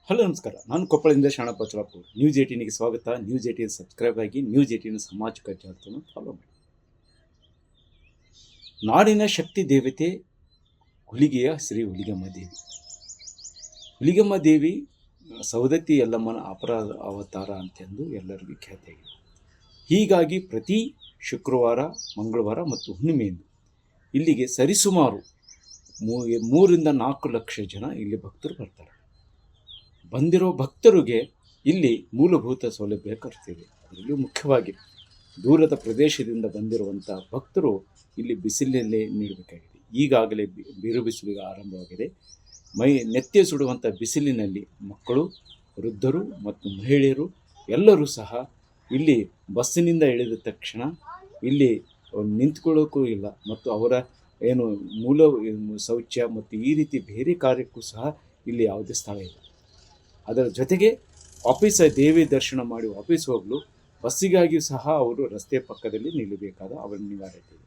Hello ನಮಸ್ಕಾರ. ನಾನು ಕೊಪ್ಪಳದಿಂದ Shanappa ಚಳಪೂರ್. News 18ಗೆ ಸ್ವಾಗತ. ನ್ಯೂಸ್ 18 ಸಬ್ಸ್ಕ್ರೈಬ್ ಆಗಿ ನ್ಯೂಸ್ 18 ಸಾಮಾಜಿಕ ಜಾಲತಾಣ ಫಾಲೋ ಮಾಡಿ. ನಾಡಿನ ಶಕ್ತಿ ದೇವತೆ ಹುಲಿಗೆಯ ಶ್ರೀ ಹುಲಿಗೆಮ್ಮ ದೇವಿ. ಹುಲಿಗೆಮ್ಮ ದೇವಿ ಸವದತ್ತಿ ಯಲ್ಲಮ್ಮನ ಅಪರಾಧ ಅವತಾರ ಅಂತೆಂದು ಎಲ್ಲರಿಗೂ ಖ್ಯಾತಿಯಾಗಿದೆ. ಹೀಗಾಗಿ ಪ್ರತಿ ಶುಕ್ರವಾರ, ಮಂಗಳವಾರ ಮತ್ತು ಹುಣ್ಣಿಮೆಯಿಂದ ಇಲ್ಲಿಗೆ ಸರಿಸುಮಾರು 3-4 ಲಕ್ಷ ಜನ ಇಲ್ಲಿ ಭಕ್ತರು ಬರ್ತಾರೆ. ಬಂದಿರೋ ಭಕ್ತರಿಗೆ ಇಲ್ಲಿ ಮೂಲಭೂತ ಸೌಲಭ್ಯ ಕೊಡ್ತೀವಿ. ಅದರಲ್ಲೂ ಮುಖ್ಯವಾಗಿ ದೂರದ ಪ್ರದೇಶದಿಂದ ಬಂದಿರುವಂಥ ಭಕ್ತರು ಇಲ್ಲಿ ಬಿಸಿಲಲ್ಲೇ ನೀಡಬೇಕಾಗಿದೆ. ಈಗಾಗಲೇ ಬಿರು ಬಿಸಿಲಿಗೆ ಆರಂಭವಾಗಿದೆ. ನೆತ್ತೆ ಸುಡುವಂಥ ಬಿಸಿಲಿನಲ್ಲಿ ಮಕ್ಕಳು, ವೃದ್ಧರು ಮತ್ತು ಮಹಿಳೆಯರು ಎಲ್ಲರೂ ಸಹ ಇಲ್ಲಿ ಬಸ್ಸಿನಿಂದ ಇಳಿದ ತಕ್ಷಣ ಇಲ್ಲಿ ನಿಂತ್ಕೊಳ್ಳೋಕ್ಕೂ ಇಲ್ಲ ಮತ್ತು ಅವರ ಏನು ಮೂಲ ಶೌಚ ಮತ್ತು ಈ ರೀತಿ ಬೇರೆ ಕಾರ್ಯಕ್ಕೂ ಸಹ ಇಲ್ಲಿ ಯಾವುದೇ ಸ್ಥಳ ಇಲ್ಲ. ಅದರ ಜೊತೆಗೆ ದೇವಿ ದರ್ಶನ ಮಾಡಿ ವಾಪಸ್ ಹೋಗಲು ಬಸ್ಸಿಗಾಗಿಯೂ ಸಹ ಅವರು ರಸ್ತೆ ಪಕ್ಕದಲ್ಲಿ ನಿಲ್ಲಬೇಕಾದ ಅವರ ಅನಿವಾರ್ಯತೆ ಇದೆ.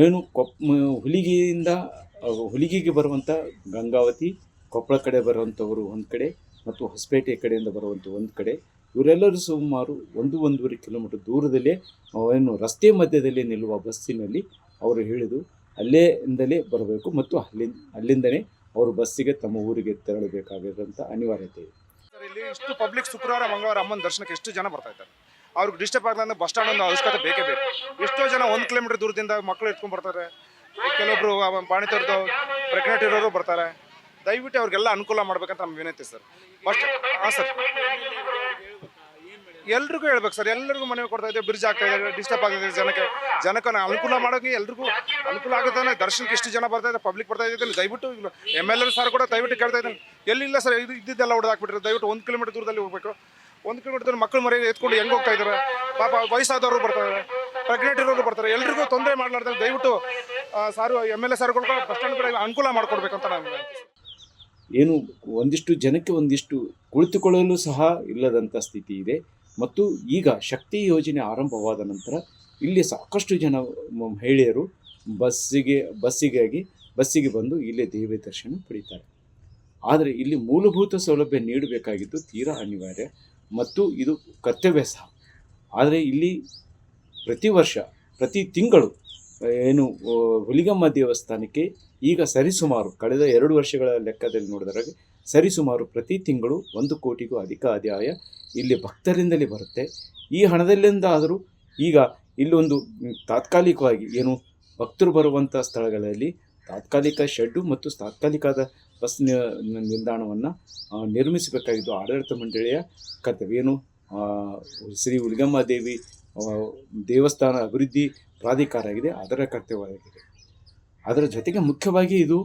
ಏನು ಹುಲಿಗೆಗೆ ಬರುವಂಥ ಗಂಗಾವತಿ, ಕೊಪ್ಪಳ ಕಡೆ ಬರುವಂಥವರು ಒಂದು ಕಡೆ ಮತ್ತು ಹೊಸಪೇಟೆ ಕಡೆಯಿಂದ ಬರುವಂಥ ಒಂದು ಕಡೆ, ಇವರೆಲ್ಲರೂ ಸುಮಾರು 1-1.5 ಕಿಲೋಮೀಟರ್ ದೂರದಲ್ಲೇ ರಸ್ತೆ ಮಧ್ಯದಲ್ಲಿ ನಿಲ್ಲುವ ಬಸ್ಸಿನಲ್ಲಿ ಅವರು ಹೇಳಿದು ಅಲ್ಲಿಂದಲೇ ಬರಬೇಕು ಮತ್ತು ಅಲ್ಲಿಂದಲೇ ಅವರು ಬಸ್ಸಿಗೆ ತಮ್ಮ ಊರಿಗೆ ತೆರಳಬೇಕಾಗಿರುವಂಥ ಅನಿವಾರ್ಯತೆ ಇದೆ. ಇಲ್ಲಿ ಇಷ್ಟು ಪಬ್ಲಿಕ್ ಶುಕ್ರವಾರ, ಮಂಗಳವಾರ ಅಮ್ಮನ ದರ್ಶನಕ್ಕೆ ಎಷ್ಟು ಜನ ಬರ್ತಾ ಇದ್ದಾರೆ. ಅವ್ರಿಗೆ ಡಿಸ್ಟರ್ಬ್ ಆಗಲ್ಲ. ಬಸ್ ಸ್ಟ್ಯಾಂಡ್ ಒಂದು ಅವಶ್ಯಕತೆ ಬೇಕೇ ಬೇಕು. ಎಷ್ಟೋ ಜನ 1 ಕಿಲೋಮೀಟರ್ ದೂರದಿಂದ ಮಕ್ಕಳು ಇಟ್ಕೊಂಡು ಬರ್ತಾರೆ. ಕೆಲವೊಬ್ರು ಬಾಣಿತರದ್ದು ಪ್ರೆಗ್ನೆಂಟ್ ಇರೋರು ಬರ್ತಾರೆ. ದಯವಿಟ್ಟು ಅವ್ರಿಗೆಲ್ಲ ಅನುಕೂಲ ಮಾಡ್ಬೇಕಂತ ನಮ್ಮ ವಿನಂತಿ ಸರ್. ಹಾಂ ಸರ್, ಎಲ್ರಿಗೂ ಹೇಳ್ಬೇಕು ಸರ್. ಎಲ್ಲರಿಗೂ ಮನವಿ ಕೊಡ್ತಾ ಇದ್ದೇವೆ. ಬ್ರಿಡ್ಜ್ ಆಗ್ತಾ ಇದೆ, ಡಿಸ್ಟರ್ಬ್ ಆಗ್ತಿದೆ ಜನಕ್ಕೆ ಅನುಕೂಲ ಮಾಡೋಕೆ ಎಲ್ರಿಗೂ ಅನುಕೂಲ ಆಗುತ್ತೆ. ದರ್ಶನಕ್ಕೆ ಎಷ್ಟು ಜನ ಬರ್ತಾ ಇದೆ, ಪಬ್ಲಿಕ್ ಬರ್ತಾ ಇದೆ. ದಯವಿಟ್ಟು MLA ಸರ್ ಕೂಡ ದಯವಿಟ್ಟು ಕೇಳ್ತಾ ಇದ್ದೀನಿ. ಎಲ್ಲಿಲ್ಲ ಸರ್, ಇದ್ದಿದ್ದೆಲ್ಲ ಹೊಡೆದಾಕ್ಬಿಟ್ರೆ ದಯವಿಟ್ಟು 1 ಕಿಲೋಮೀಟರ್ ದೂರದಲ್ಲಿ ಹೋಗ್ಬೇಕು. 1 ಕಿಲೋಮೀಟರ್ ಮಕ್ಕಳು ಮರಿ ಎತ್ಕೊಂಡು ಹೆಂಗೆ ಹೋಗ್ತಾ ಇದ್ದಾರೆ. ಪಾಪ ವಯಸ್ಸಾದವರು ಬರ್ತಾರೆ, ಪ್ರೆಗ್ನೆಂಟ್ ಇರೋರು ಬರ್ತಾರೆ. ಎಲ್ರಿಗೂ ತೊಂದರೆ ಮಾಡಲಾರ್ದು ದಯವಿಟ್ಟು ಸಾರು MLA ಸರ್ಗಳು ಬಸ್ ಸ್ಟ್ಯಾಂಡ್ ಕಡೆ ಅನುಕೂಲ ಮಾಡಿಕೊಡ್ಬೇಕಂತ ನಾನು ಏನು ಒಂದಿಷ್ಟು ಜನಕ್ಕೆ ಒಂದಿಷ್ಟು ಕುಳಿತುಕೊಳ್ಳಲು ಸಹ ಇಲ್ಲದಂಥ ಸ್ಥಿತಿ ಇದೆ. ಮತ್ತು ಈಗ ಶಕ್ತಿ ಯೋಜನೆ ಆರಂಭವಾದ ನಂತರ ಇಲ್ಲಿ ಸಾಕಷ್ಟು ಜನ ಮಹಿಳೆಯರು ಬಸ್ಸಿಗೆ ಬಂದು ಇಲ್ಲೇ ದೇವಿ ದರ್ಶನ ಪಡೀತಾರೆ. ಆದರೆ ಇಲ್ಲಿ ಮೂಲಭೂತ ಸೌಲಭ್ಯ ನೀಡಬೇಕಾಗಿದ್ದು ತೀರಾ ಅನಿವಾರ್ಯ ಮತ್ತು ಇದು ಕರ್ತವ್ಯ ಸಹ. ಆದರೆ ಇಲ್ಲಿ ಪ್ರತಿ ತಿಂಗಳು ಹುಲಿಗೆಮ್ಮ ದೇವಸ್ಥಾನಕ್ಕೆ ಈಗ ಸರಿಸುಮಾರು ಕಳೆದ 2 ವರ್ಷಗಳ ಲೆಕ್ಕದಲ್ಲಿ ನೋಡಿದಾಗ ಸರಿಸುಮಾರು ಪ್ರತಿ ತಿಂಗಳು 1 ಕೋಟಿಗೂ ಅಧಿಕ ಆದಾಯ ಇಲ್ಲಿ ಭಕ್ತರಿಂದಲೇ ಬರುತ್ತೆ. ಈ ಹಣದಲ್ಲಿಂದಾದರೂ ಈಗ ಇಲ್ಲೊಂದು ತಾತ್ಕಾಲಿಕವಾಗಿ ಭಕ್ತರು ಬರುವಂಥ ಸ್ಥಳಗಳಲ್ಲಿ ತಾತ್ಕಾಲಿಕ ಶೆಡ್ಡು ಮತ್ತು ತಾತ್ಕಾಲಿಕವಾದ ಬಸ್ ನಿಲ್ದಾಣವನ್ನು ನಿರ್ಮಿಸಬೇಕಾಗಿದ್ದು ಆಡಳಿತ ಮಂಡಳಿಯ ಕರ್ತವ್ಯ. ಶ್ರೀ ಹುಲಿಗೆಮ್ಮ ದೇವಿ ದೇವಸ್ಥಾನ ಅಭಿವೃದ್ಧಿ ಪ್ರಾಧಿಕಾರ ಆಗಿದೆ, ಅದರ ಕರ್ತವ್ಯವಾಗಿದೆ. ಅದರ ಜೊತೆಗೆ ಮುಖ್ಯವಾಗಿ ಇದು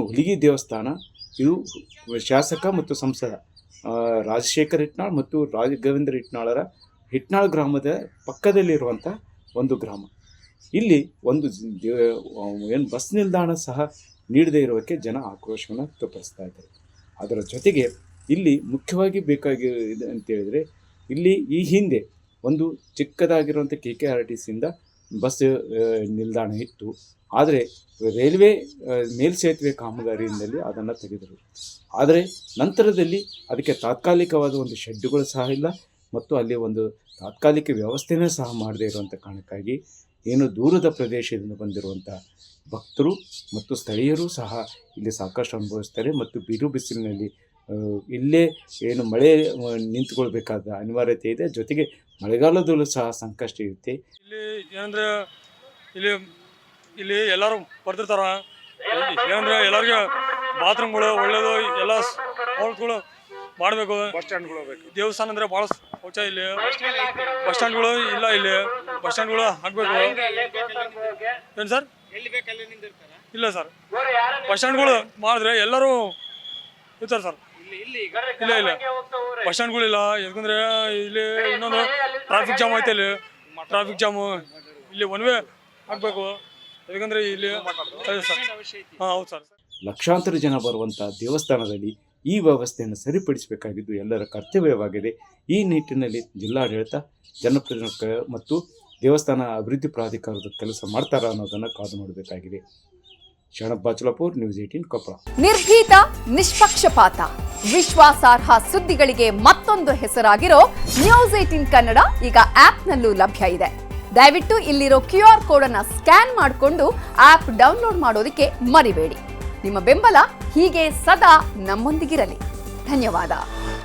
ಹುಲಿಗೆ ದೇವಸ್ಥಾನ, ಇದು ಶಾಸಕ ಮತ್ತು ಸಂಸದ ರಾಜಶೇಖರ್ ಹಿಟ್ನಾಳ್ ಮತ್ತು ರಾಘವೇಂದ್ರ ಹಿಟ್ನಾಳರ ಹಿಟ್ನಾಳ್ ಗ್ರಾಮದ ಪಕ್ಕದಲ್ಲಿರುವಂಥ ಒಂದು ಗ್ರಾಮ. ಇಲ್ಲಿ ಒಂದು ಬಸ್ ನಿಲ್ದಾಣ ಸಹ ನೀಡದೇ ಇರೋಕ್ಕೆ ಜನ ಆಕ್ರೋಶವನ್ನು ವ್ಯಕ್ತಪಡಿಸ್ತಾ ಇದ್ದಾರೆ. ಅದರ ಜೊತೆಗೆ ಇಲ್ಲಿ ಮುಖ್ಯವಾಗಿ ಬೇಕಾಗಿದೆ ಅಂತೇಳಿದರೆ, ಇಲ್ಲಿ ಈ ಹಿಂದೆ ಒಂದು ಚಿಕ್ಕದಾಗಿರುವಂಥ KKRTCಯಿಂದ ಬಸ್ ನಿಲ್ದಾಣ ಇತ್ತು. ಆದರೆ ರೈಲ್ವೆ ಮೇಲ್ಸೇತುವೆ ಕಾಮಗಾರಿಯಿಂದಲೇ ಅದನ್ನು ತೆಗೆದರು. ಆದರೆ ನಂತರದಲ್ಲಿ ಅದಕ್ಕೆ ತಾತ್ಕಾಲಿಕವಾದ ಒಂದು ಶೆಡ್ಡುಗಳು ಸಹ ಇಲ್ಲ ಮತ್ತು ಅಲ್ಲಿ ಒಂದು ತಾತ್ಕಾಲಿಕ ವ್ಯವಸ್ಥೆನೇ ಸಹ ಮಾಡದೇ ಇರುವಂಥ ಕಾರಣಕ್ಕಾಗಿ ದೂರದ ಪ್ರದೇಶದಿಂದ ಬಂದಿರುವಂಥ ಭಕ್ತರು ಮತ್ತು ಸ್ಥಳೀಯರು ಸಹ ಇಲ್ಲಿ ಸಾಕಷ್ಟು ಅನುಭವಿಸ್ತಾರೆ. ಮತ್ತು ಬಿರು ಬಿಸಿಲಿನಲ್ಲಿ ಇಲ್ಲೇ ಮಳೆ ನಿಂತುಕೊಳ್ಬೇಕಾದ ಅನಿವಾರ್ಯತೆ ಇದೆ. ಜೊತೆಗೆ ಮಳೆಗಾಲದಲ್ಲೂ ಸಹ ಸಂಕಷ್ಟ ಇರುತ್ತೆ. ಇಲ್ಲಿ ಏನಂದರೆ ಇಲ್ಲಿ ಎಲ್ಲರೂ ಬರ್ತಿರ್ತಾರ. ಏನಂದರೆ ಎಲ್ಲರಿಗೆ ಬಾತ್ರೂಮ್ಗಳು ಒಳ್ಳೆಯದು ಎಲ್ಲ ಸವಲತ್ತುಗಳು ಮಾಡಬೇಕು. ಬಸ್ ಸ್ಟ್ಯಾಂಡ್ಗಳು ಬೇಕು. ದೇವಸ್ಥಾನ ಅಂದರೆ ಭಾಳ ಶೌಚ. ಇಲ್ಲಿ ಬಸ್ ಸ್ಟ್ಯಾಂಡ್ಗಳು ಇಲ್ಲ. ಇಲ್ಲಿ ಬಸ್ ಸ್ಟ್ಯಾಂಡ್ಗಳು ಹಾಕಬೇಕು. ಏನು ಸರ್? ಇಲ್ಲ ಸರ್, ಬಸ್ ಸ್ಟ್ಯಾಂಡ್ಗಳು ಮಾಡಿದ್ರೆ ಎಲ್ಲರೂ ಇರ್ತಾರೆ ಸರ್. ಇಲ್ಲ ಬಸ್ ಸ್ಟ್ಯಾಂಡ್ಗಳಿಲ್ಲ. ಯಾಕಂದರೆ ಇಲ್ಲಿ ಇನ್ನೊಂದು ಟ್ರಾಫಿಕ್ ಜಾಮ್ ಐತೆ. ಇಲ್ಲಿ ಟ್ರಾಫಿಕ್ ಜಾಮು ಇಲ್ಲಿ ಒನ್ ವೇ ಆಗಬೇಕು. ಯಾಕಂದರೆ ಇಲ್ಲಿ ಸರ್. ಹಾಂ ಹೌದು ಸರ್. ಲಕ್ಷಾಂತರ ಜನ ಬರುವಂಥ ದೇವಸ್ಥಾನದಲ್ಲಿ ಈ ವ್ಯವಸ್ಥೆಯನ್ನು ಸರಿಪಡಿಸಬೇಕಾಗಿದ್ದು ಎಲ್ಲರ ಕರ್ತವ್ಯವಾಗಿದೆ. ಈ ನಿಟ್ಟಿನಲ್ಲಿ ಜಿಲ್ಲಾಡಳಿತ, ಜನಪ್ರತಿನಿಧಿಗಳು ಮತ್ತು ದೇವಸ್ಥಾನ ಅಭಿವೃದ್ಧಿ ಪ್ರಾಧಿಕಾರದ ಕೆಲಸ ಮಾಡ್ತಾರಾ ಅನ್ನೋದನ್ನು ಕಾದು ನೋಡಬೇಕಾಗಿದೆ. ಶರಣಪ್ಪ ಬಾಚುಲಾಪುರ್, ನ್ಯೂಸ್ 18 ಕೊಪ್ಪಳ. ನಿರ್ಭೀತ, ನಿಷ್ಪಕ್ಷಪಾತ, ವಿಶ್ವಾಸಾರ್ಹ ಸುದ್ದಿಗಳಿಗೆ ಮತ್ತೊಂದು ಹೆಸರಾಗಿರೋ ನ್ಯೂಸ್ 18 ಕನ್ನಡ ಈಗ ಆಪ್ನಲ್ಲೂ ಲಭ್ಯ ಇದೆ. ದಯವಿಟ್ಟು ಇಲ್ಲಿರೋ QR ಕೋಡ್ ಅನ್ನ ಸ್ಕ್ಯಾನ್ ಮಾಡಿಕೊಂಡು ಆಪ್ ಡೌನ್ಲೋಡ್ ಮಾಡೋದಕ್ಕೆ ಮರಿಬೇಡಿ. ನಿಮ್ಮ ಬೆಂಬಲ ಹೀಗೆ ಸದಾ ನಮ್ಮೊಂದಿಗಿರಲಿ. ಧನ್ಯವಾದ.